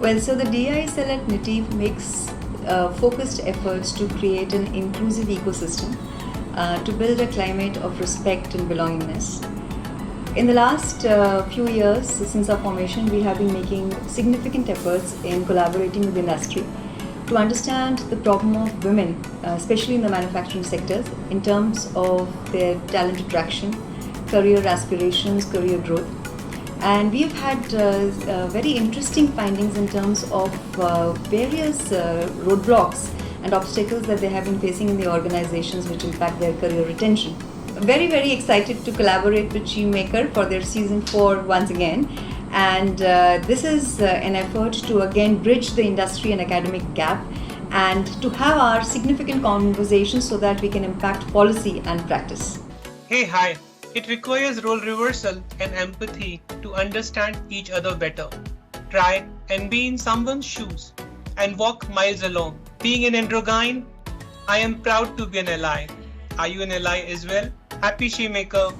Well, so the DI cell at NITI makes focused efforts to create an inclusive ecosystem to build a climate of respect and belongingness. In the last few years since our formation, we have been making significant efforts in collaborating with industry to understand the problem of women, especially in the manufacturing sectors, in terms of their talent attraction, career aspirations, career growth. And we've had very interesting findings in terms of various roadblocks and obstacles that they have been facing in the organizations which impact their career retention. Very, very excited to collaborate with SheMaker for their season 4 once again. And this is an effort to again bridge the industry and academic gap and to have our significant conversations so that we can impact policy and practice. Hey, hi. It requires role reversal and empathy to understand each other better. Try and be in someone's shoes and walk miles along. Being an androgyne, I am proud to be an ally. Are you an ally as well? Happy SheMaker.